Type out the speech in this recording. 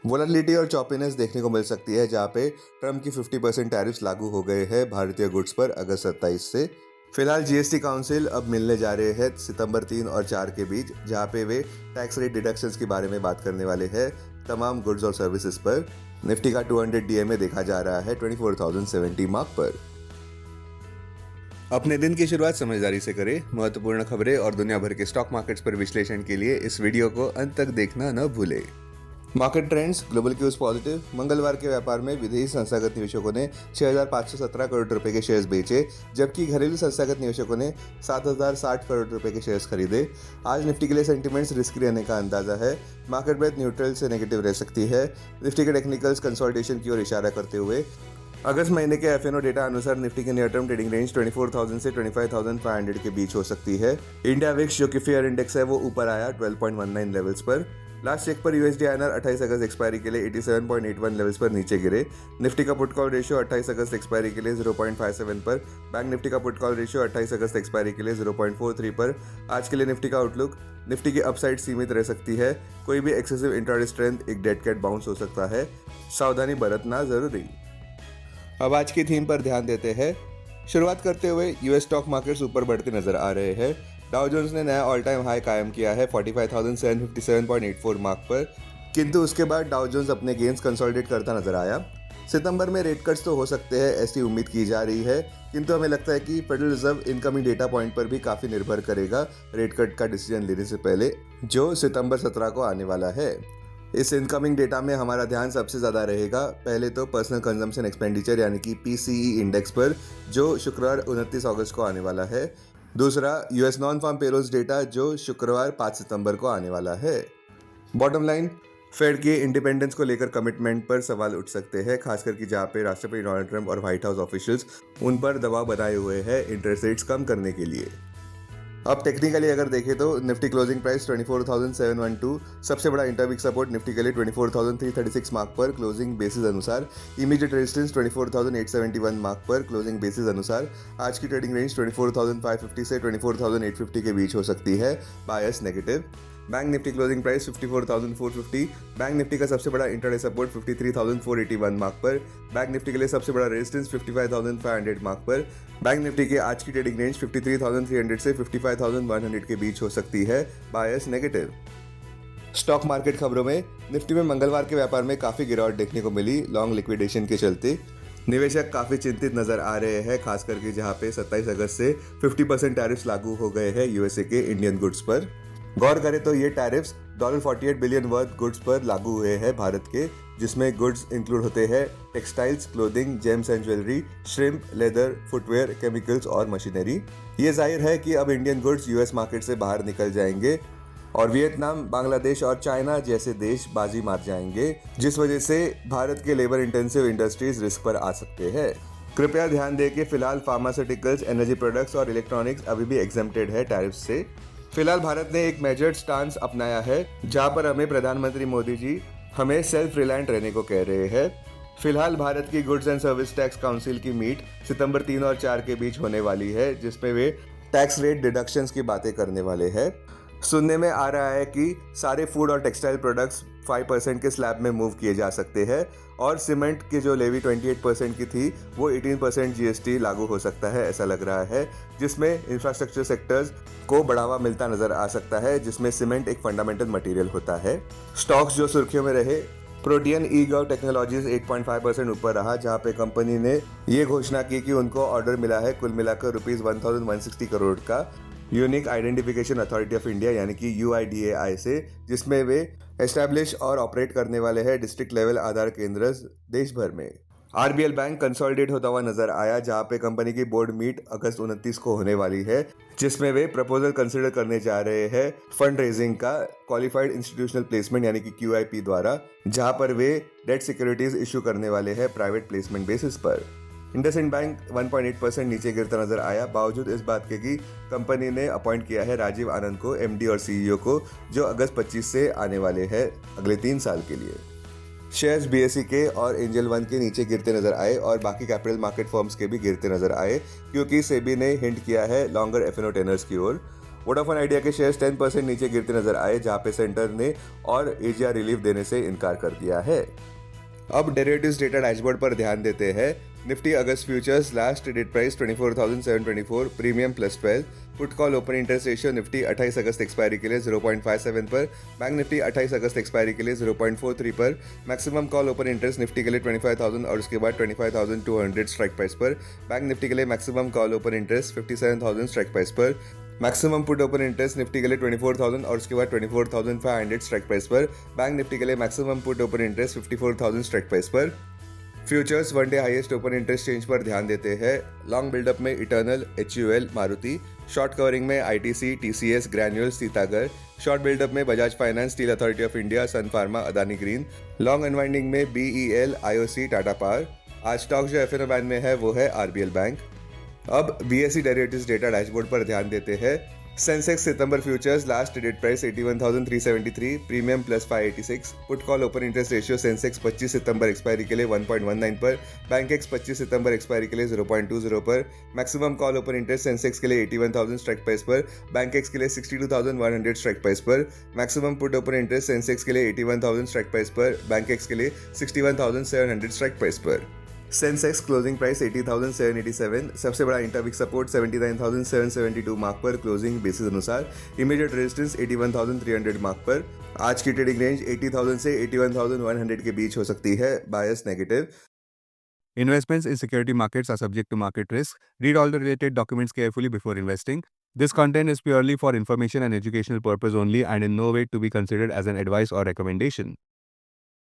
Volatility और choppiness देखने को मिल सकती है जहां पे ट्रम्प की 50% टैरिफ्स लागू हो गए हैं भारतीय गुड्स पर अगस्त 27 से। फिलहाल जीएसटी काउंसिल अब मिलने जा रहे हैं सितंबर 3 और 4 के बीच, जहां पे वे टैक्स रेट डिडक्शंस के बारे में बात करने वाले हैं तमाम गुड्स और सर्विसेज पर। निफ्टी का 200 डीएमए देखा जा रहा है 24,070 मार्क पर। अपने दिन की शुरुआत समझदारी से करें। महत्वपूर्ण खबरें और दुनिया भर के स्टॉक मार्केट्स पर विश्लेषण के लिए इस वीडियो को अंत तक देखना न भूलें। Market trends, global cues positive. मंगलवार के व्यापार में विदेशी संस्थागत निवेशकों ने 6,517 करोड़ रुपए के शेयर्स बेचे, जबकि घरेलू संस्थागत निवेशकों ने 7,060 करोड़ रुपए के शेयर्स खरीदे। आज निफ्टी के लिए सेंटीमेंट्स रिस्की रहने का अंदाजा है। मार्केट ब्रेथ न्यूट्रल से नेगेटिव रह सकती है। निफ्टी के टेक्निकल्स कंसोलिडेशन की ओर इशारा करते हुए अगस्त महीने के एफएनओ डेटा अनुसार निफ्टी के नियर टर्म ट्रेडिंग रेंज 24,000 से 25,500 के बीच हो सकती है। इंडिया विक्स जो कि फेयर इंडेक्स है वो ऊपर आया 12.19 लेवल्स पर। लास्ट चेक पर यूएसडी आईएनआर 28 अगस्त एक्सपायरी के लिए 87.81 लेवल्स पर नीचे गिरे। निफ्टी का पुट कॉल रेशियो 28 अगस्त एक्सपायरी के लिए 0.57 पर। बैंक निफ्टी का पुट कॉल रेशियो 28 अगस्त एक्सपायरी के लिए 0.43 पर। आज के लिए निफ्टी का आउटलुक, निफ्टी की अपसाइड सीमित रह सकती है। कोई भी एक्सेसिव इंट्राडे स्ट्रेंथ एक डेड कैट बाउंस हो सकता है। सावधानी बरतना जरूरी। अब आज की थीम पर ध्यान देते हैं। शुरुआत करते हुए यूएस स्टॉक मार्केट्स ऊपर बढ़ते नजर आ रहे हैं। डाउ जोन्स ने नया ऑल टाइम हाई कायम किया है 45,757.84 मार्क पर, किंतु उसके बाद डाउ जोन्स अपने गेन्स कंसोलिडेट करता नजर आया। सितंबर में रेट कट्स तो हो सकते हैं ऐसी उम्मीद की जा रही है, किंतु हमें लगता है कि federal reserve incoming data point पर भी काफ़ी निर्भर करेगा रेट कट का डिसीजन लेने से पहले, जो सितंबर 17 को आने वाला है। इस इनकमिंग डेटा में हमारा ध्यान सबसे ज़्यादा रहेगा पहले तो पर्सनल कंजम्पशन एक्सपेंडिचर यानी कि पीसीई इंडेक्स पर, जो शुक्रवार 29 अगस्त को आने वाला है। दूसरा US non farm payrolls data जो शुक्रवार 5 सितंबर को आने वाला है। बॉटम लाइन, फेड के इंडिपेंडेंस को लेकर कमिटमेंट पर सवाल उठ सकते हैं, खासकर कि जहाँ पे राष्ट्रपति डोनाल्ड ट्रंप और व्हाइट हाउस ऑफिशियल्स उन पर दबाव बनाए हुए हैं इंटरेस्ट रेट्स कम करने के लिए। अब टेक्निकली अगर देखें तो निफ्टी क्लोजिंग प्राइस 24,712, सबसे बड़ा इंटरवीक सपोर्ट निफ्टी के लिए 24,336 मार्क पर क्लोजिंग बेसिस अनुसार। इमीडिएट रेजिस्टेंस 24,871 मार्क पर क्लोजिंग बेसिस अनुसार। आज की ट्रेडिंग रेंज 24,550 से 24,850 के बीच हो सकती है, bias negative. Bank Nifty closing price 54,450। Bank Nifty का सबसे बड़ा इंटरडे सपोर्ट 53,481 मार्क पर। बैंक निफ्टी के लिए सबसे बड़ा रेजिस्टेंस 55,500 मार्क पर। बैंक निफ्टी के आज की ट्रेडिंग रेंज 53,300 से 55,100 के बीच हो सकती है, बायस नेगेटिव। स्टॉक मार्केट खबरों में निफ्टी में मंगलवार के व्यापार में काफ़ी गिरावट देखने को मिली लॉन्ग लिक्विडेशन के चलते। निवेशक काफ़ी चिंतित नजर आ रहे हैं, खास करके जहां पे 27 अगस्त से 50% टैरिफ्स लागू हो गए हैं यूएसए के इंडियन गुड्स पर। गौर करें तो ये टैरिफ्स $48 बिलियन वर्थ गुड्स पर लागू हुए हैं भारत के, जिसमें गुड्स इंक्लूड होते हैं textiles, clothing, James and jewellery, shrimp, leather, footwear, chemicals और मशीनरी। ये जाहिर है कि अब इंडियन गुड्स यूएस मार्केट से बाहर निकल जाएंगे और वियतनाम, बांग्लादेश और चाइना जैसे देश बाजी मार जाएंगे, जिस वजह से भारत के लेबर इंटेंसिव इंडस्ट्रीज रिस्क पर आ सकते हैं। कृपया ध्यान दें कि फिलहाल फार्मास्यूटिकल्स, एनर्जी प्रोडक्ट्स और इलेक्ट्रॉनिक्स अभी भी एग्जेम्प्टेड है टैरिफ से। फिलहाल भारत ने एक मेजर्ड स्टांस अपनाया है, जहां पर हमें प्रधानमंत्री मोदी जी हमें सेल्फ रिलायंट रहने को कह रहे हैं। फिलहाल भारत की goods and service tax council की मीट सितंबर 3 और 4 के बीच होने वाली है, जिसमें वे टैक्स रेट डिडक्शंस की बातें करने वाले हैं। सुनने में आ रहा है कि सारे फूड और टेक्सटाइल प्रोडक्ट्स 5% के स्लैब में मूव किए जा सकते हैं और सीमेंट की जो लेवी 28% की थी वो 18% जीएसटी लागू हो सकता है, ऐसा लग रहा है, जिसमें इंफ्रास्ट्रक्चर सेक्टर्स को बढ़ावा मिलता नजर आ सकता है, जिसमें सीमेंट एक फंडामेंटल मटेरियल होता है। स्टॉक्स जो सुर्खियों में रहे, प्रोटियन ई-गव टेक्नोलॉजीज 8.5% ऊपर रहा, जहां पे कंपनी ने ये घोषणा की कि उनको ऑर्डर मिला है कुल मिलाकर ₹1,160 करोड़ का unique identification authority of India यानी कि यूआईडीएआई से, जिसमें वे एस्टैब्लिश और ऑपरेट करने वाले हैं डिस्ट्रिक्ट लेवल आधार केंद्र देश भर में। आरबीएल बैंक कंसोलिडेट होता हुआ नजर आया, जहां पे कंपनी की बोर्ड मीट अगस्त 29 को होने वाली है, जिसमें वे प्रपोजल कंसिडर करने जा रहे हैं फंड रेजिंग का क्वालिफाइड इंस्टीट्यूशनल प्लेसमेंट यानी कि क्यूआईपी द्वारा, जहां पर वे डेट सिक्योरिटीज इशू करने वाले हैं प्राइवेट प्लेसमेंट बेसिस पर। इंडसइंड बैंक 1.8% नीचे गिरता नजर आया, बावजूद इस बात के कि कंपनी ने अपॉइंट किया है राजीव आनंद को एमडी और सीईओ को, जो अगस्त 25 से आने वाले हैं अगले 3 साल के लिए। शेयर्स बीएसई के और एंजल वन के नीचे गिरते नजर आए और बाकी कैपिटल मार्केट फर्म्स के भी गिरते नजर आए, क्योंकि सेबी ने हिंट किया है लॉन्गर एफएनओ टेनर्स की ओर। वोडाफोन आइडिया के शेयर्स 10% नीचे गिरते नजर आए, जहां पे सेंटर ने और एजिया रिलीफ देने से इनकार कर दिया है। अब डेरिवेटिव्स डेटा डैशबोर्ड पर ध्यान देते हैं। निफ्टी अगस्त futures last traded price 24,724, premium +12। Put call open interest ratio Nifty 28 अगस्त एक्सपायरी के लिए 0.57 पर, बैंक निफ्टी 28 अगस्त एक्सपायरी के लिए 0.43 पर, maximum call open interest Nifty के लिए 25,000 और उसके बाद 25,200 स्ट्राइक प्राइस पर, बैंक निफ्टी के लिए maximum call open interest 57,000 strike price पर, maximum put open interest Nifty के लिए 24,000 और उसके बाद 24,500 स्ट्राइक प्राइस पर, बैंक निफ्टी के लिए maximum put open interest 54,000 strike price पर। Futures one day highest open interest change पर ध्यान देते हैं। लॉन्ग बिल्डअप में Eternal, HUL, Maruti. Short covering में ITC, TCS, ग्रैन्यूल्स, सीतागर। शॉर्ट बिल्डअप में Bajaj finance, steel authority of India, sun pharma, Adani green. Long unwinding में BEL, IOC, टाटा पावर। आज स्टॉक जो FNO बैन में है वो है RBL बैंक। अब BSE डेरिवेटिव्स डेटा डैशबोर्ड पर ध्यान देते हैं। सेंसेक्स सितंबर futures last traded price 81,373, premium +586। Put call open interest ratio Sensex 25 सितंबर एक्सपायरी के लिए 1.19 पर, बैंकेक्स 25 सितंबर एक्सपायरी के लिए 0.20 पर, maximum call open interest Sensex के लिए 81,000 स्ट्राइक प्राइस पर, बैंकेक्स के लिए 62,100 स्ट्राइक प्राइस पर, maximum put open interest Sensex के लिए 81,000 स्ट्राइक प्राइस पर, बैंकेक्स के लिए 61,700 स्ट्राइक प्राइस पर। सेंसेक्स क्लोजिंग प्राइस 80,787, सबसे बड़ा इंटरवीक सपोर्ट 79,772 मार्क पर क्लोजिंग बेसिस अनुसार, इमीडिएट रेजिस्टेंस 81,300 मार्क पर। आज की ट्रेडिंग रेंज 80,000 से 81,100 के बीच हो सकती है, bias negative. Investments in security markets are subject to market risk. Read all the related documents carefully before investing. This content is purely for information and educational purpose only and in no way to be considered as an advice or recommendation.